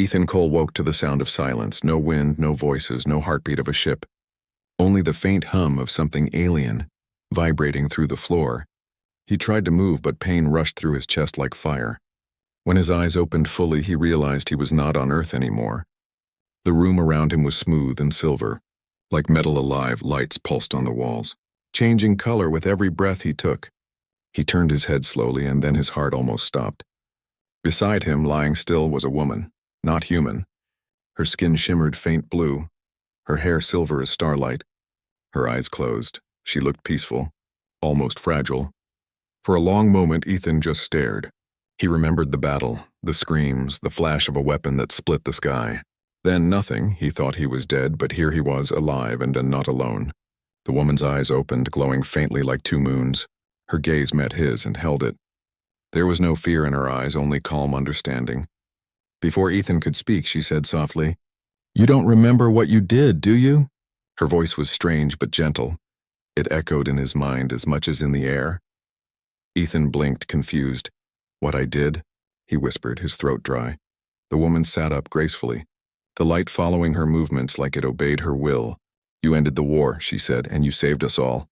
Ethan Cole woke to the sound of silence, no wind, no voices, no heartbeat of a ship. Only the faint hum of something alien, vibrating through the floor. He tried to move, but pain rushed through his chest like fire. When his eyes opened fully, he realized he was not on Earth anymore. The room around him was smooth and silver. Like metal alive, lights pulsed on the walls, changing color with every breath he took. He turned his head slowly, and then his heart almost stopped. Beside him, lying still, was a woman, not human. Her skin shimmered faint blue, her hair silver as starlight. Her eyes closed. She looked peaceful, almost fragile. For a long moment, Ethan just stared. He remembered the battle, the screams, the flash of a weapon that split the sky. Then nothing. He thought he was dead, but here he was, alive and not alone. The woman's eyes opened, glowing faintly like two moons. Her gaze met his and held it. There was no fear in her eyes, only calm understanding. Before Ethan could speak, she said softly, "You don't remember what you did, do you?" Her voice was strange but gentle. It echoed in his mind as much as in the air. Ethan blinked, confused. "What I did?" he whispered, his throat dry. The woman sat up gracefully, the light following her movements like it obeyed her will. "You ended the war," she said, "and you saved us all."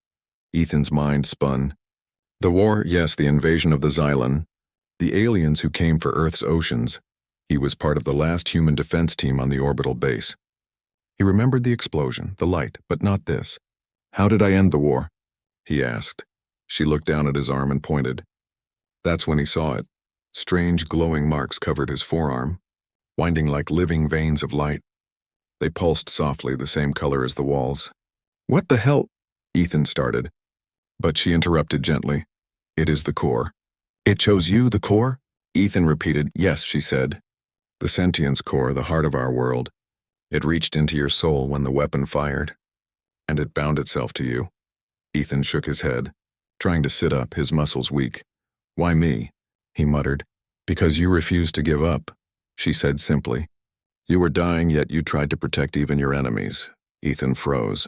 Ethan's mind spun. The war, yes, the invasion of the Xylan. The aliens who came for Earth's oceans. He was part of the last human defense team on the orbital base. He remembered the explosion, the light, but not this. "How did I end the war?" he asked. She looked down at his arm and pointed. That's when he saw it. Strange glowing marks covered his forearm, winding like living veins of light. They pulsed softly, the same color as the walls. "What the hell?" Ethan started. But she interrupted gently. "It is the core." "It chose you, the core?" Ethan repeated. "Yes," she said. "The sentience core, the heart of our world. It reached into your soul when the weapon fired. And it bound itself to you." Ethan shook his head, trying to sit up, his muscles weak. "Why me?" he muttered. "Because you refused to give up," she said simply. "You were dying, yet you tried to protect even your enemies." Ethan froze.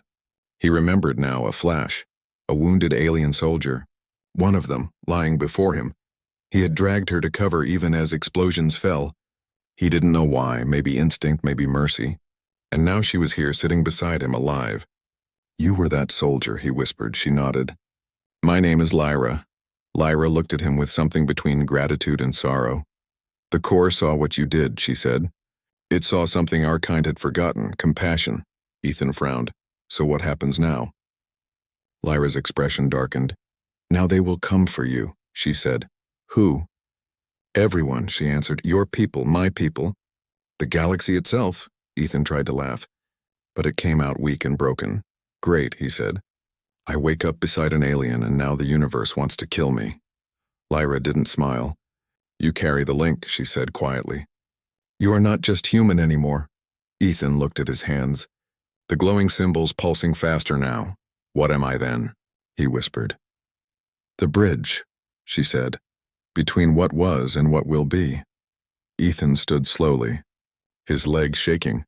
He remembered now, a flash. A wounded alien soldier. One of them, lying before him. He had dragged her to cover even as explosions fell. He didn't know why, maybe instinct, maybe mercy. And now she was here, sitting beside him, alive. "You were that soldier," he whispered. She nodded. "My name is Lyra." Lyra looked at him with something between gratitude and sorrow. "The core saw what you did," she said. "It saw something our kind had forgotten, compassion." Ethan frowned. "So what happens now?" Lyra's expression darkened. "Now they will come for you," she said. "Who?" "Everyone," she answered. "Your people, my people. The galaxy itself." Ethan tried to laugh, but it came out weak and broken. "Great," he said. "I wake up beside an alien, and now the universe wants to kill me." Lyra didn't smile. "You carry the link," she said quietly. "You are not just human anymore." Ethan looked at his hands, the glowing symbols pulsing faster now. "What am I then?" he whispered. "The bridge," she said, "between what was and what will be." Ethan stood slowly, his legs shaking.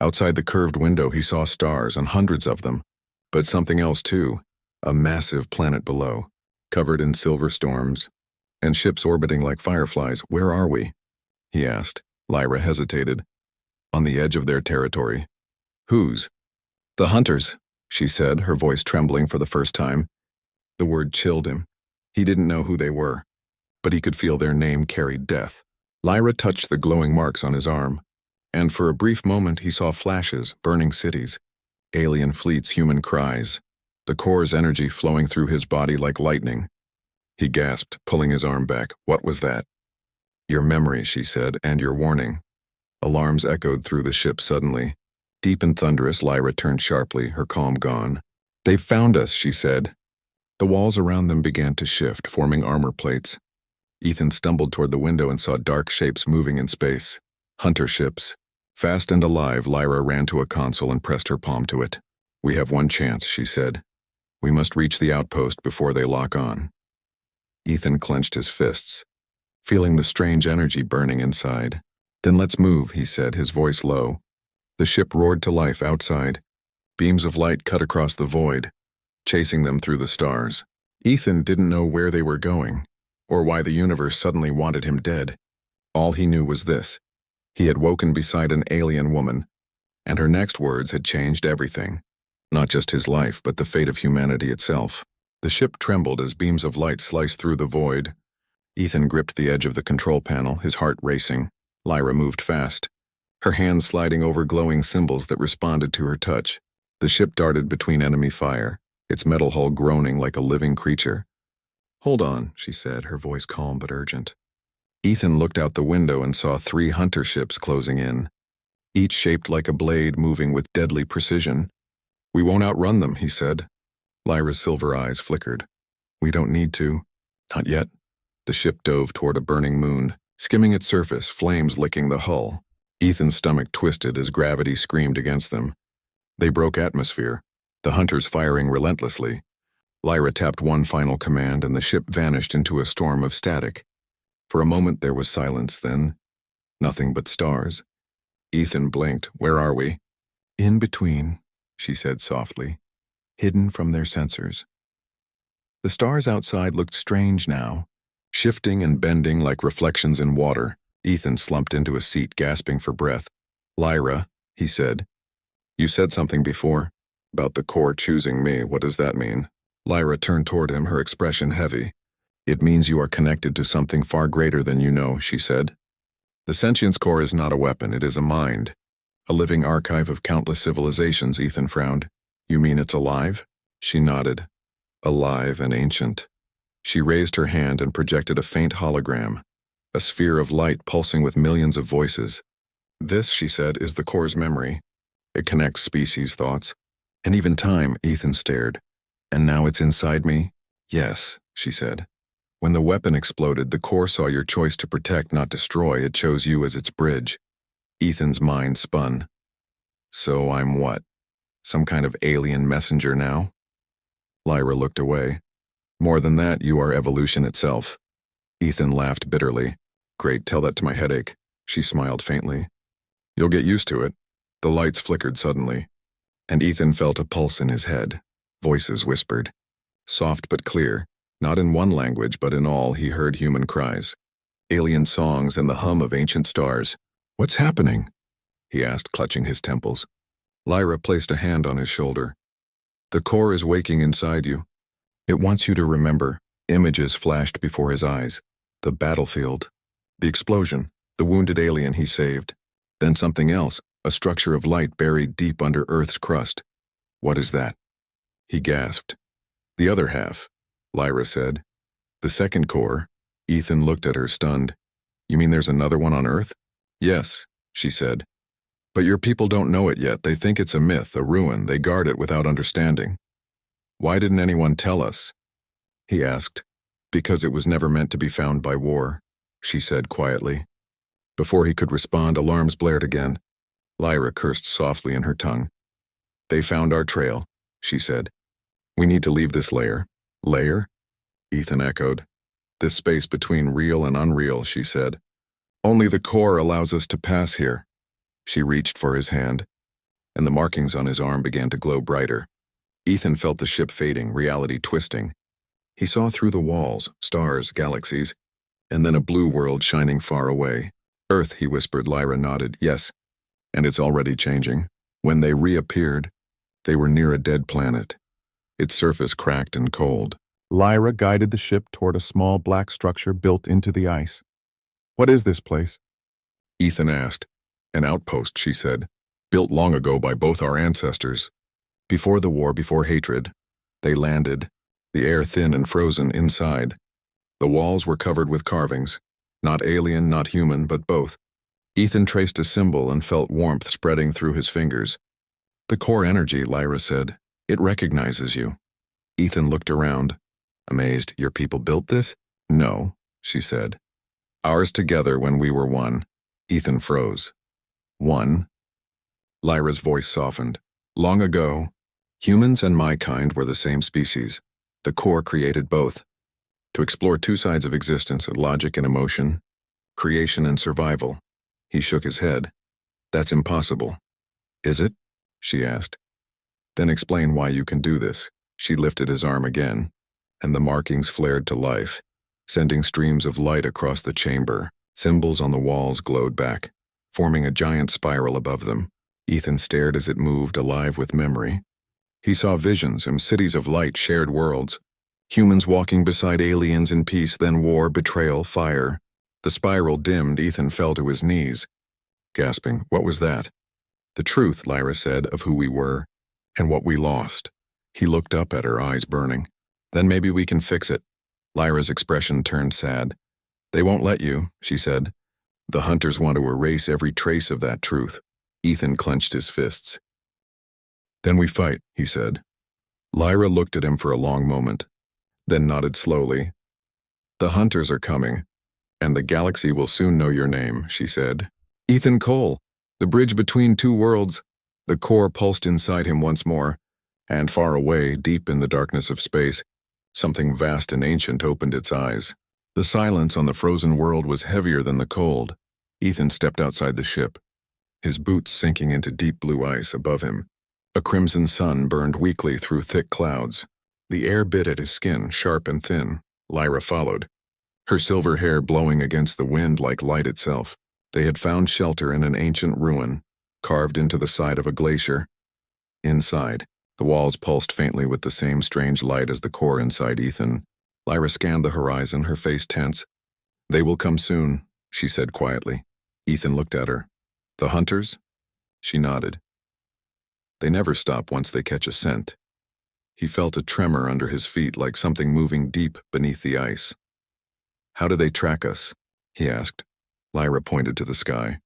Outside the curved window he saw stars, and hundreds of them, but something else too, a massive planet below, covered in silver storms, and ships orbiting like fireflies. "Where are we?" he asked. Lyra hesitated. "On the edge of their territory." "Whose?" "The hunters," she said, her voice trembling for the first time. The word chilled him. He didn't know who they were, but he could feel their name carried death. Lyra touched the glowing marks on his arm, and for a brief moment he saw flashes, burning cities, alien fleets, human cries, the core's energy flowing through his body like lightning. He gasped, pulling his arm back. "What was that?" "Your memory," she said, "and your warning." Alarms echoed through the ship suddenly. Deep and thunderous, Lyra turned sharply, her calm gone. "They've found us," she said. The walls around them began to shift, forming armor plates. Ethan stumbled toward the window and saw dark shapes moving in space. Hunter ships. Fast and alive, Lyra ran to a console and pressed her palm to it. "We have one chance," she said. "We must reach the outpost before they lock on." Ethan clenched his fists, feeling the strange energy burning inside. "Then let's move," he said, his voice low. The ship roared to life outside. Beams of light cut across the void, chasing them through the stars. Ethan didn't know where they were going, or why the universe suddenly wanted him dead. All he knew was this: He had woken beside an alien woman, and her next words had changed everything. Not just his life, but the fate of humanity itself. The ship trembled as beams of light sliced through the void. Ethan gripped the edge of the control panel, his heart racing. Lyra moved fast, her hands sliding over glowing symbols that responded to her touch. The ship darted between enemy fire, its metal hull groaning like a living creature. "Hold on," she said, her voice calm but urgent. Ethan looked out the window and saw 3 hunter ships closing in, each shaped like a blade moving with deadly precision. "We won't outrun them," he said. Lyra's silver eyes flickered. "We don't need to." "Not yet." The ship dove toward a burning moon, skimming its surface, flames licking the hull. Ethan's stomach twisted as gravity screamed against them. They broke atmosphere, the hunters firing relentlessly. Lyra tapped one final command and the ship vanished into a storm of static. For a moment there was silence, then nothing but stars. Ethan blinked. "Where are we?" "In between," she said softly, "hidden from their sensors." The stars outside looked strange now, shifting and bending like reflections in water. Ethan slumped into a seat, gasping for breath. "Lyra," he said, "you said something before, about the core choosing me. What does that mean?" Lyra turned toward him, her expression heavy. "It means you are connected to something far greater than you know," she said. "The sentience core is not a weapon, it is a mind. A living archive of countless civilizations," Ethan frowned. "You mean it's alive?" She nodded. "Alive and ancient." She raised her hand and projected a faint hologram, a sphere of light pulsing with millions of voices. "This," she said, "is the core's memory. It connects species, thoughts, and even time." Ethan stared. "And now it's inside me?" "Yes," she said. "When the weapon exploded, the core saw your choice to protect, not destroy. It chose you as its bridge." Ethan's mind spun. "So I'm what? Some kind of alien messenger now?" Lyra looked away. "More than that, you are evolution itself." Ethan laughed bitterly. "Great, tell that to my headache." She smiled faintly. "You'll get used to it." The lights flickered suddenly, and Ethan felt a pulse in his head. Voices whispered. Soft but clear, not in one language but in all. He heard human cries, alien songs, and the hum of ancient stars. "What's happening?" he asked, clutching his temples. Lyra placed a hand on his shoulder. "The core is waking inside you. It wants you to remember." Images flashed before his eyes. The battlefield, the explosion, the wounded alien he saved. Then something else, a structure of light buried deep under Earth's crust. "What is that?" He gasped. "The other half," Lyra said. "The second core." Ethan looked at her, stunned. "You mean there's another one on Earth?" "Yes," she said. "But your people don't know it yet. They think it's a myth, a ruin. They guard it without understanding." "Why didn't anyone tell us?" he asked. "Because it was never meant to be found by war," she said quietly. Before he could respond, alarms blared again. Lyra cursed softly in her tongue. "They found our trail," she said. "We need to leave this layer." "Layer?" Ethan echoed. "This space between real and unreal," she said. "Only the core allows us to pass here." She reached for his hand, and the markings on his arm began to glow brighter. Ethan felt the ship fading, reality twisting. He saw through the walls, stars, galaxies, and then a blue world shining far away. "Earth," he whispered. Lyra nodded. "Yes, and it's already changing." When they reappeared, they were near a dead planet, its surface cracked and cold. Lyra guided the ship toward a small black structure built into the ice. "What is this place?" Ethan asked. "An outpost," she said, "built long ago by both our ancestors. Before the war, before hatred. They landed, the air thin and frozen inside. The walls were covered with carvings, not alien, not human, but both." Ethan traced a symbol and felt warmth spreading through his fingers. "The core energy," Lyra said. "It recognizes you." Ethan looked around, amazed. "Your people built this?" "No," she said. "Ours together when we were one." Ethan froze. "One?" Lyra's voice softened. "Long ago, humans and my kind were the same species. The core created both. To explore two sides of existence, logic and emotion, creation and survival." He shook his head. "That's impossible." "Is it?" she asked. "Then explain why you can do this." She lifted his arm again, and the markings flared to life, sending streams of light across the chamber. Symbols on the walls glowed back. forming a giant spiral above them. Ethan stared as it moved, alive with memory. He saw visions and cities of light, shared worlds. Humans walking beside aliens in peace, then war, betrayal, fire. The spiral dimmed, Ethan fell to his knees, gasping, "What was that?" "The truth," Lyra said, "of who we were, and what we lost." He looked up at her, eyes burning. "Then maybe we can fix it." Lyra's expression turned sad. "They won't let you," she said. "The hunters want to erase every trace of that truth." Ethan clenched his fists. "Then we fight," he said. Lyra looked at him for a long moment, then nodded slowly. "The hunters are coming, and the galaxy will soon know your name," she said. "Ethan Cole, the bridge between two worlds." The core pulsed inside him once more, and far away, deep in the darkness of space, something vast and ancient opened its eyes. The silence on the frozen world was heavier than the cold. Ethan stepped outside the ship, his boots sinking into deep blue ice above him. A crimson sun burned weakly through thick clouds. The air bit at his skin, sharp and thin. Lyra followed, her silver hair blowing against the wind like light itself. They had found shelter in an ancient ruin, carved into the side of a glacier. Inside, the walls pulsed faintly with the same strange light as the core inside Ethan. Lyra scanned the horizon, her face tense. "They will come soon," she said quietly. Ethan looked at her. "The hunters?" She nodded. "They never stop once they catch a scent." He felt a tremor under his feet, like something moving deep beneath the ice. "How do they track us?" he asked. Lyra pointed to the sky.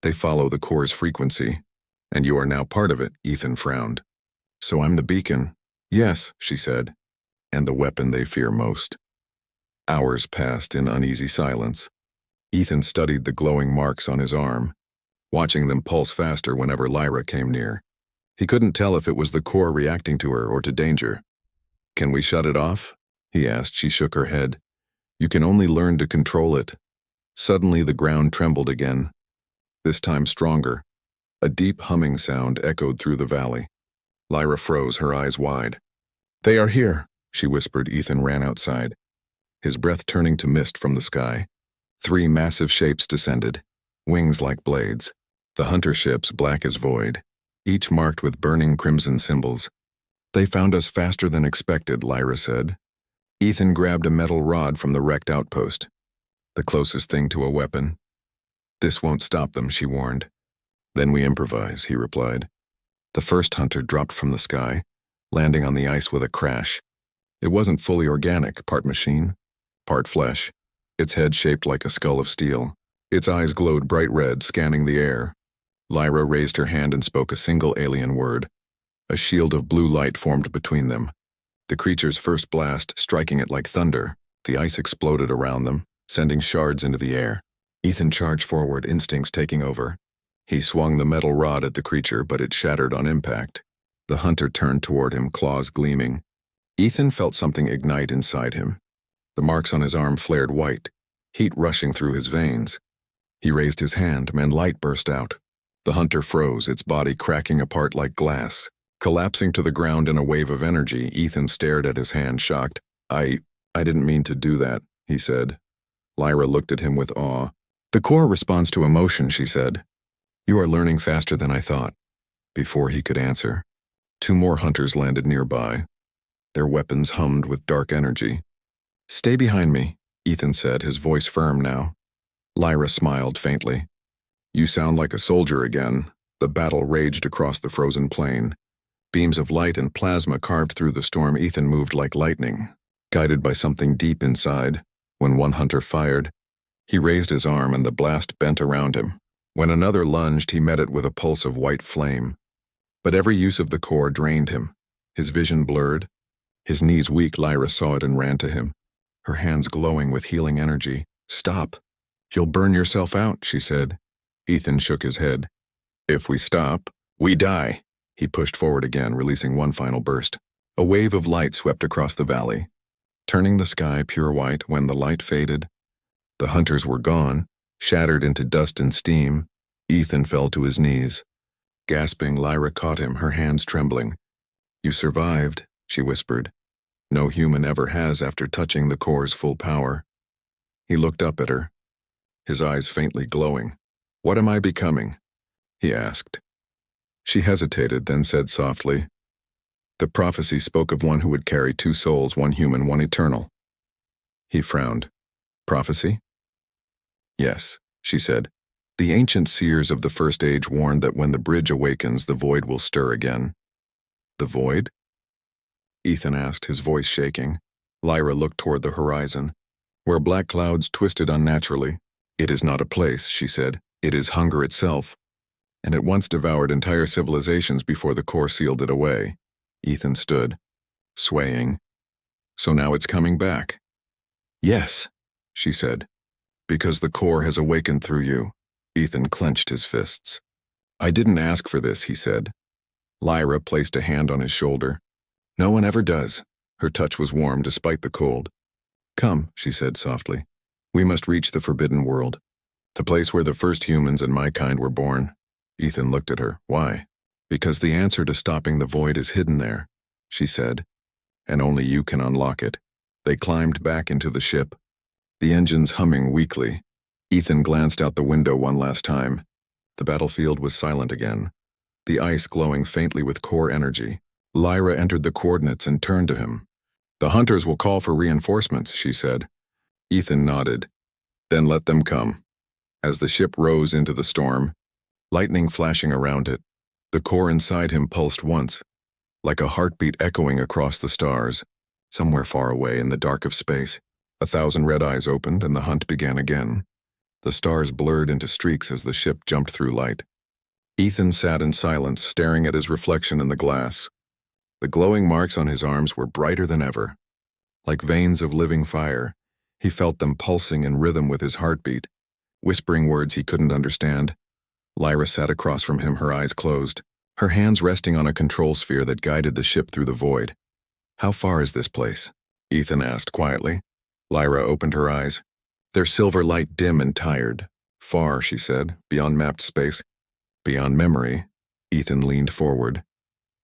"They follow the core's frequency, and you are now part of it," Ethan frowned. "So I'm the beacon?" "Yes," she said, "and the weapon they fear most." Hours passed in uneasy silence. Ethan studied the glowing marks on his arm, watching them pulse faster whenever Lyra came near. He couldn't tell if it was the core reacting to her or to danger. "Can we shut it off?" he asked. She shook her head. "You can only learn to control it." Suddenly the ground trembled again, this time stronger. A deep humming sound echoed through the valley. Lyra froze, her eyes wide. "They are here," she whispered. Ethan ran outside, his breath turning to mist from the sky. 3 massive shapes descended, wings like blades. The hunter ships, black as void, each marked with burning crimson symbols. "They found us faster than expected," Lyra said. Ethan grabbed a metal rod from the wrecked outpost, the closest thing to a weapon. "This won't stop them," she warned. "Then we improvise," he replied. The first hunter dropped from the sky, landing on the ice with a crash. It wasn't fully organic, part machine, part flesh, its head shaped like a skull of steel. Its eyes glowed bright red, scanning the air. Lyra raised her hand and spoke a single alien word. A shield of blue light formed between them. The creature's first blast, striking it like thunder, the ice exploded around them, sending shards into the air. Ethan charged forward, instincts taking over. He swung the metal rod at the creature, but it shattered on impact. The hunter turned toward him, claws gleaming. Ethan felt something ignite inside him. The marks on his arm flared white, heat rushing through his veins. He raised his hand, and light burst out. The hunter froze, its body cracking apart like glass. Collapsing to the ground in a wave of energy, Ethan stared at his hand, shocked. I didn't mean to do that," he said. Lyra looked at him with awe. "The core responds to emotion," she said. "You are learning faster than I thought." Before he could answer, 2 more hunters landed nearby. Their weapons hummed with dark energy. "Stay behind me," Ethan said, his voice firm now. Lyra smiled faintly. "You sound like a soldier again." The battle raged across the frozen plain. Beams of light and plasma carved through the storm. Ethan moved like lightning, guided by something deep inside. When one hunter fired, he raised his arm and the blast bent around him. When another lunged, he met it with a pulse of white flame. But every use of the core drained him. His vision blurred. His knees weak, Lyra saw it and ran to him, her hands glowing with healing energy. "Stop. You'll burn yourself out," she said. Ethan shook his head. "If we stop, we die." He pushed forward again, releasing one final burst. A wave of light swept across the valley, turning the sky pure white. When the light faded, the hunters were gone, shattered into dust and steam. Ethan fell to his knees. Gasping, Lyra caught him, her hands trembling. "You survived," she whispered. "No human ever has after touching the core's full power." He looked up at her, his eyes faintly glowing. What am I becoming? He asked. She hesitated, then said softly, The prophecy spoke of one who would carry two souls, one human, one eternal. He frowned. Prophecy? Yes, she said. The ancient seers of the First Age warned that when the bridge awakens, the void will stir again. The void? Ethan asked, his voice shaking. Lyra looked toward the horizon, where black clouds twisted unnaturally. It is not a place, she said. It is hunger itself. And it once devoured entire civilizations before the core sealed it away. Ethan stood, swaying. So now it's coming back. Yes, she said. Because the core has awakened through you. Ethan clenched his fists. I didn't ask for this, he said. Lyra placed a hand on his shoulder. No one ever does. Her touch was warm despite the cold. Come, she said softly. We must reach the forbidden world. The place where the first humans and my kind were born. Ethan looked at her. Why? Because the answer to stopping the void is hidden there, she said. And only you can unlock it. They climbed back into the ship, the engines humming weakly. Ethan glanced out the window one last time. The battlefield was silent again, the ice glowing faintly with core energy. Lyra entered the coordinates and turned to him. The hunters will call for reinforcements, she said. Ethan nodded. Then let them come. As the ship rose into the storm, lightning flashing around it, the core inside him pulsed once, like a heartbeat echoing across the stars. Somewhere far away in the dark of space, 1,000 red eyes opened and the hunt began again. The stars blurred into streaks as the ship jumped through light. Ethan sat in silence, staring at his reflection in the glass. The glowing marks on his arms were brighter than ever. Like veins of living fire, he felt them pulsing in rhythm with his heartbeat, whispering words he couldn't understand. Lyra sat across from him, her eyes closed, her hands resting on a control sphere that guided the ship through the void. How far is this place? Ethan asked quietly. Lyra opened her eyes, their silver light dim and tired. Far, she said, beyond mapped space. Beyond memory. Ethan leaned forward.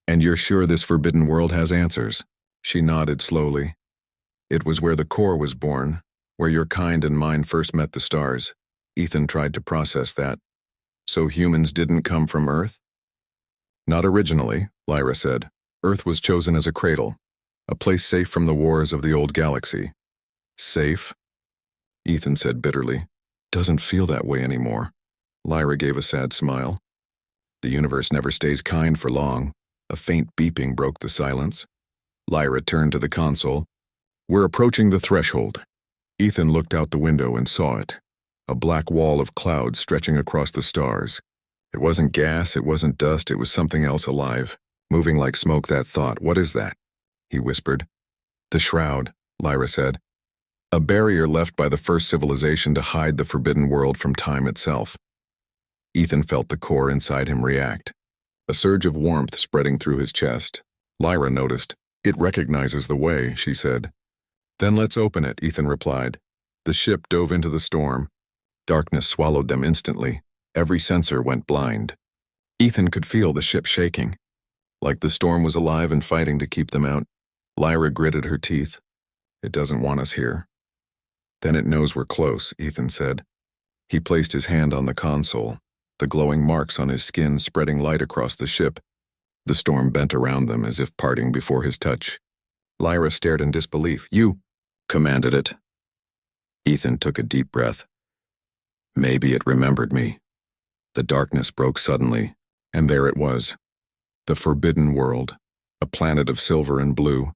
And you're sure this forbidden world has answers? She nodded slowly. It was where the core was born, where your kind and mine first met the stars. Ethan tried to process that. So humans didn't come from Earth? Not originally, Lyra said. Earth was chosen as a cradle, a place safe from the wars of the old galaxy. Safe? Ethan said bitterly. Doesn't feel that way anymore. Lyra gave a sad smile. The universe never stays kind for long. A faint beeping broke the silence. Lyra turned to the console. We're approaching the threshold. Ethan looked out the window and saw it. A black wall of clouds stretching across the stars. It wasn't gas, it wasn't dust, it was something else alive, moving like smoke. That thought, what is that? He whispered. The shroud, Lyra said. A barrier left by the first civilization to hide the forbidden world from time itself. Ethan felt the core inside him react. A surge of warmth spreading through his chest. Lyra noticed. It recognizes the way, she said. Then let's open it, Ethan replied. The ship dove into the storm. Darkness swallowed them instantly. Every sensor went blind. Ethan could feel the ship shaking, like the storm was alive and fighting to keep them out. Lyra gritted her teeth. It doesn't want us here. Then it knows we're close, Ethan said. He placed his hand on the console, the glowing marks on his skin spreading light across the ship. The storm bent around them as if parting before his touch. Lyra stared in disbelief. You commanded it. Ethan took a deep breath. Maybe it remembered me. The darkness broke suddenly, and there it was. The forbidden world, a planet of silver and blue.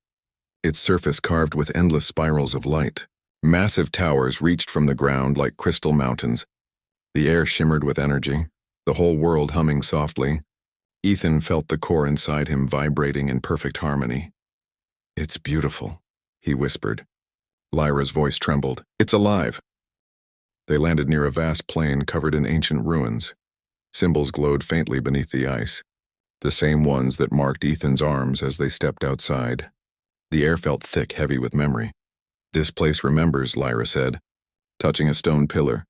Its surface carved with endless spirals of light. Massive towers reached from the ground like crystal mountains. The air shimmered with energy, the whole world humming softly. Ethan felt the core inside him vibrating in perfect harmony. It's beautiful, he whispered. Lyra's voice trembled. It's alive. They landed near a vast plain covered in ancient ruins. Symbols glowed faintly beneath the ice, the same ones that marked Ethan's arms as they stepped outside. The air felt thick, heavy with memory. This place remembers, Lyra said, touching a stone pillar.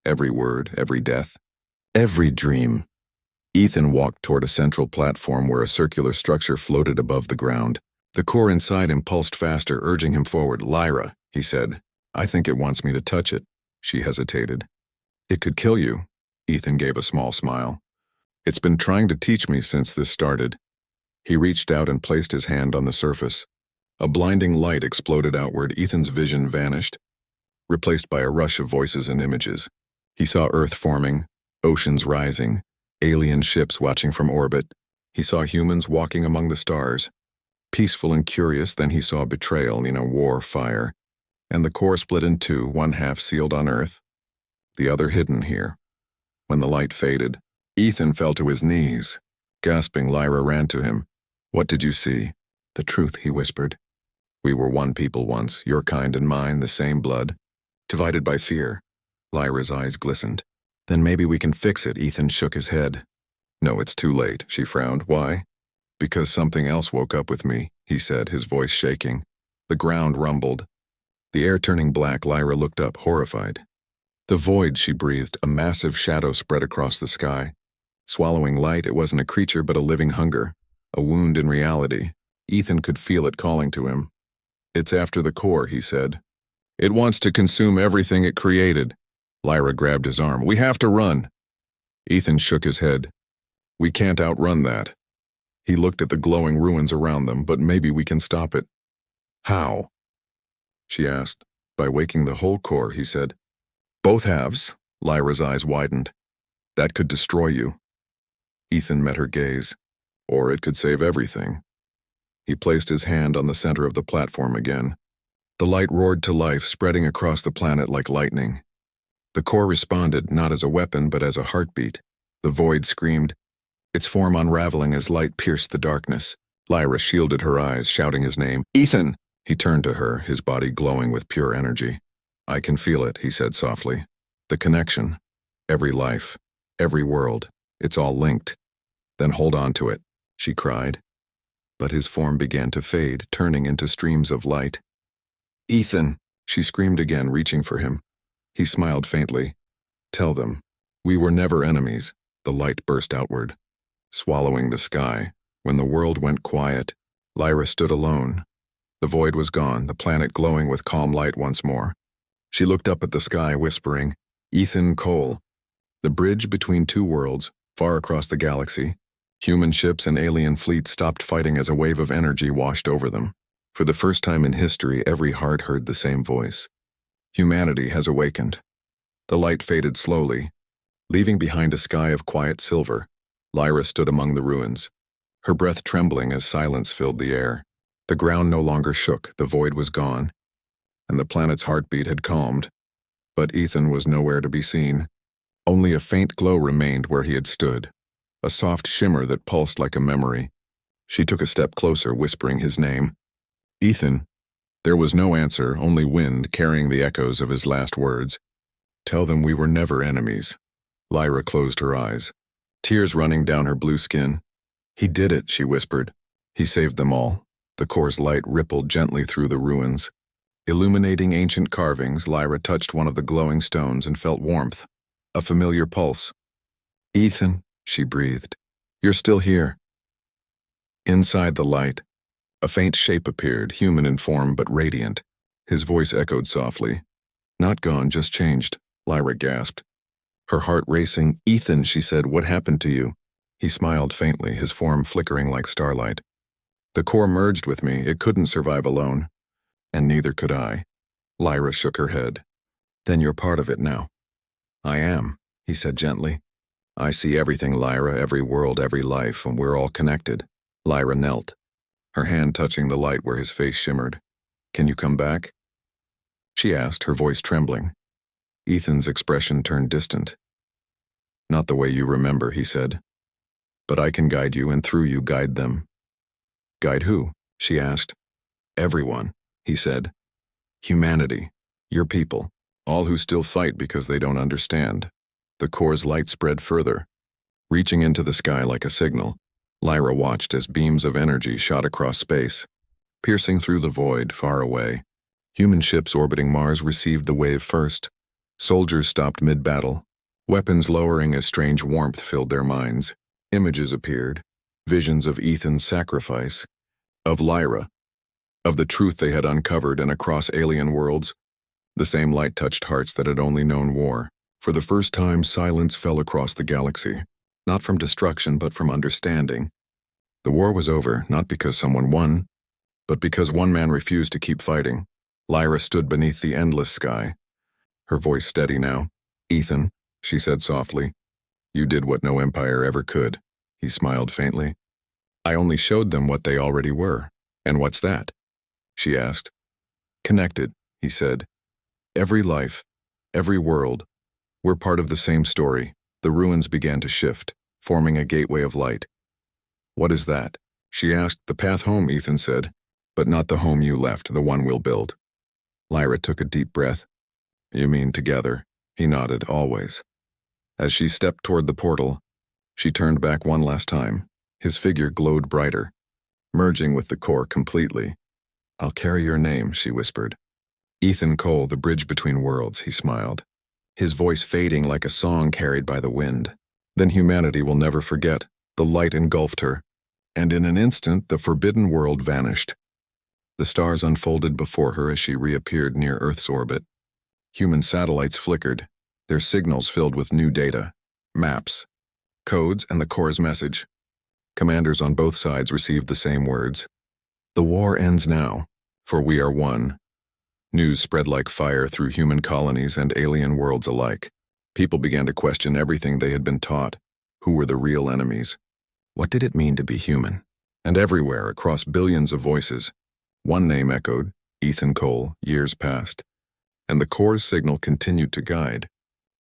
Every word, every death, every dream. Ethan walked toward a central platform where a circular structure floated above the ground. The core inside him pulsed faster, urging him forward. Lyra, he said, I think it wants me to touch it. She hesitated. It could kill you. Ethan gave a small smile. It's been trying to teach me since this started. He reached out and placed his hand on the surface. A blinding light exploded outward. Ethan's vision vanished, replaced by a rush of voices and images. He saw Earth forming, oceans rising, alien ships watching from orbit. He saw humans walking among the stars, peaceful and curious. Then he saw betrayal in a war fire, and the core split in two, one half sealed on Earth, the other hidden here. When the light faded, Ethan fell to his knees. Gasping, Lyra ran to him. "What did you see?" "The truth," he whispered. "We were one people once, your kind and mine, the same blood, divided by fear." Lyra's eyes glistened. "Then maybe we can fix it." Ethan shook his head. "No, it's too late," she frowned. "Why?" "Because something else woke up with me," he said, his voice shaking. The ground rumbled. The air turning black, Lyra looked up, horrified. "The void," she breathed. A massive shadow spread across the sky. Swallowing light, it wasn't a creature but a living hunger, a wound in reality. Ethan could feel it calling to him. "It's after the core," he said. "It wants to consume everything it created." Lyra grabbed his arm. "We have to run." Ethan shook his head. "We can't outrun that." He looked at the glowing ruins around them. "But maybe we can stop it." "How?" she asked. "By waking the whole core," he said. "Both halves?" Lyra's eyes widened. "That could destroy you." Ethan met her gaze. "Or it could save everything." He placed his hand on the center of the platform again. The light roared to life, spreading across the planet like lightning. The core responded, not as a weapon but as a heartbeat. The void screamed, its form unraveling as light pierced the darkness. Lyra shielded her eyes, shouting his name. "Ethan!" He turned to her, his body glowing with pure energy. "I can feel it," he said softly. "The connection. Every life. Every world. It's all linked." "Then hold on to it," she cried. But his form began to fade, turning into streams of light. "Ethan!" she screamed again, reaching for him. He smiled faintly. "Tell them. We were never enemies." The light burst outward, swallowing the sky. When the world went quiet, Lyra stood alone. The void was gone, the planet glowing with calm light once more. She looked up at the sky, whispering, "Ethan Cole." The bridge between two worlds, far across the galaxy. Human ships and alien fleets stopped fighting as a wave of energy washed over them. For the first time in history, every heart heard the same voice. Humanity has awakened. The light faded slowly. Leaving behind a sky of quiet silver, Lyra stood among the ruins, her breath trembling as silence filled the air. The ground no longer shook, the void was gone, and the planet's heartbeat had calmed. But Ethan was nowhere to be seen. Only a faint glow remained where he had stood, a soft shimmer that pulsed like a memory. She took a step closer, whispering his name. "Ethan." There was no answer, only wind carrying the echoes of his last words. "Tell them we were never enemies." Lyra closed her eyes, tears running down her blue skin. "He did it," she whispered. "He saved them all." The core's light rippled gently through the ruins. Illuminating ancient carvings, Lyra touched one of the glowing stones and felt warmth, a familiar pulse. "Ethan," she breathed, "you're still here." Inside the light, a faint shape appeared, human in form but radiant. His voice echoed softly. "Not gone, just changed," Lyra gasped. Her heart racing. "Ethan," she said, "what happened to you?" He smiled faintly, his form flickering like starlight. "The core merged with me. It couldn't survive alone. And neither could I." Lyra shook her head. "Then you're part of it now." "I am," he said gently. "I see everything, Lyra, every world, every life, and we're all connected." Lyra knelt, her hand touching the light where his face shimmered. "Can you come back?" she asked, her voice trembling. Ethan's expression turned distant. "Not the way you remember," he said. "But I can guide you, and through you guide them." "Guide who?" she asked. "Everyone," he said. "Humanity, your people, all who still fight because they don't understand." The core's light spread further, reaching into the sky like a signal. Lyra watched as beams of energy shot across space, piercing through the void far away. Human ships orbiting Mars received the wave first. Soldiers stopped mid-battle, weapons lowering as strange warmth filled their minds. Images appeared, visions of Ethan's sacrifice, of Lyra, of the truth they had uncovered, and across alien worlds, the same light touched hearts that had only known war. For the first time, silence fell across the galaxy, not from destruction but from understanding. The war was over, not because someone won, but because one man refused to keep fighting. Lyra stood beneath the endless sky, her voice steady now. "Ethan," she said softly, "you did what no empire ever could." He smiled faintly. "I only showed them what they already were." "And what's that?" she asked. "Connected," he said. "Every life, every world, we're part of the same story." The ruins began to shift, forming a gateway of light. "What is that?" she asked. "The path home," Ethan said, "but not the home you left, the one we'll build." Lyra took a deep breath. "You mean together?" He nodded. "Always." As she stepped toward the portal, she turned back one last time. His figure glowed brighter, merging with the core completely. "I'll carry your name," she whispered. "Ethan Cole, the bridge between worlds," he smiled, his voice fading like a song carried by the wind. "Then humanity will never forget." The light engulfed her, and in an instant the forbidden world vanished. The stars unfolded before her as she reappeared near Earth's orbit. Human satellites flickered, their signals filled with new data, maps, codes, and the core's message. Commanders on both sides received the same words. "The war ends now, for we are one." News spread like fire through human colonies and alien worlds alike. People began to question everything they had been taught. Who were the real enemies? What did it mean to be human? And everywhere, across billions of voices, one name echoed: Ethan Cole. Years passed, and the core's signal continued to guide.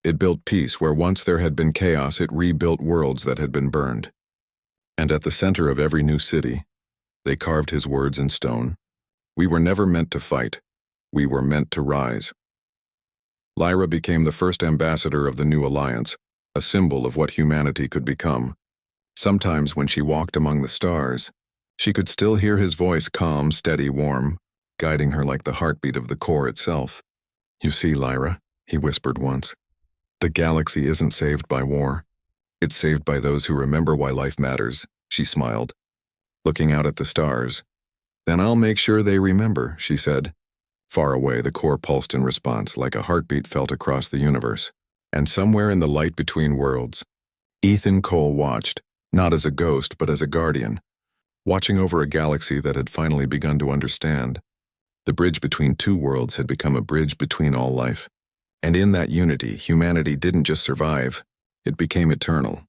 It built peace where once there had been chaos. It rebuilt worlds that had been burned. And at the center of every new city, they carved his words in stone. "We were never meant to fight. We were meant to rise." Lyra became the first ambassador of the new alliance, a symbol of what humanity could become. Sometimes when she walked among the stars, she could still hear his voice, calm, steady, warm, guiding her like the heartbeat of the core itself. "You see, Lyra," he whispered once, "the galaxy isn't saved by war. It's saved by those who remember why life matters." She smiled, looking out at the stars. "Then I'll make sure they remember," she said. Far away, the core pulsed in response, like a heartbeat felt across the universe. And somewhere in the light between worlds, Ethan Cole watched, not as a ghost but as a guardian, watching over a galaxy that had finally begun to understand. The bridge between two worlds had become a bridge between all life. And in that unity, humanity didn't just survive, it became eternal.